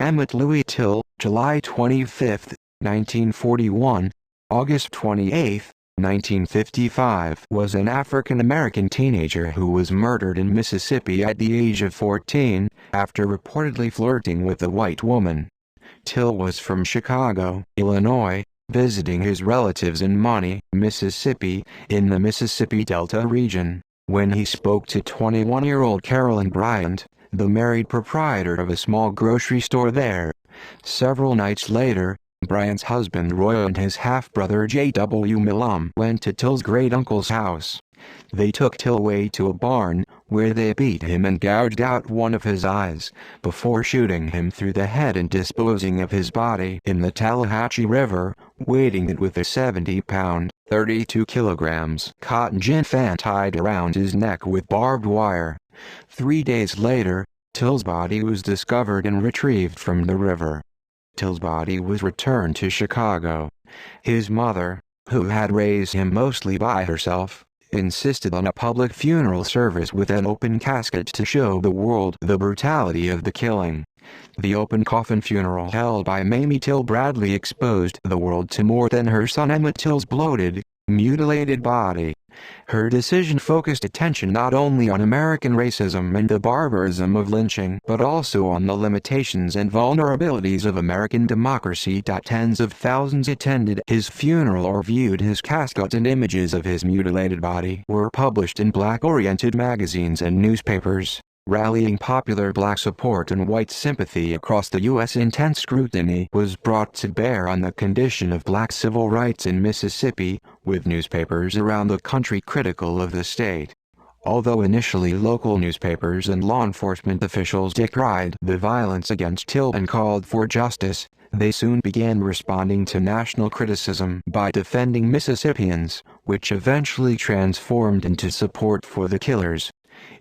Emmett Louis Till, July 25, 1941, August 28, 1955, was an African-American teenager who was murdered in Mississippi at the age of 14, after reportedly flirting with a white woman. Till was from Chicago, Illinois, visiting his relatives in Money, Mississippi, in the Mississippi Delta region, when he spoke to 21-year-old Carolyn Bryant, the married proprietor of a small grocery store there. Several nights later, Bryant's husband Roy and his half-brother J.W. Milam went to Till's great-uncle's house. They took Till away to a barn, where they beat him and gouged out one of his eyes, before shooting him through the head and disposing of his body in the Tallahatchie River, weighting it with a 70-pound, 32 kilograms cotton gin fan tied around his neck with barbed wire. 3 days later, Till's body was discovered and retrieved from the river. Till's body was returned to Chicago. His mother, who had raised him mostly by herself, insisted on a public funeral service with an open casket to show the world the brutality of the killing. The open coffin funeral held by Mamie Till Bradley exposed the world to more than her son Emmett Till's bloated, mutilated body. Her decision focused attention not only on American racism and the barbarism of lynching, but also on the limitations and vulnerabilities of American democracy. Tens of thousands attended his funeral or viewed his casket, and images of his mutilated body were published in black-oriented magazines and newspapers, rallying popular black support and white sympathy across the U.S. Intense scrutiny was brought to bear on the condition of black civil rights in Mississippi, with newspapers around the country critical of the state. Although initially local newspapers and law enforcement officials decried the violence against Till and called for justice, they soon began responding to national criticism by defending Mississippians, which eventually transformed into support for the killers.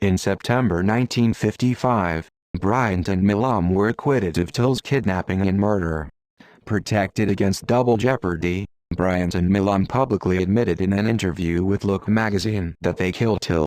In September 1955, Bryant and Milam were acquitted of Till's kidnapping and murder. Protected against double jeopardy, Bryant and Milam publicly admitted in an interview with Look magazine that they killed Till.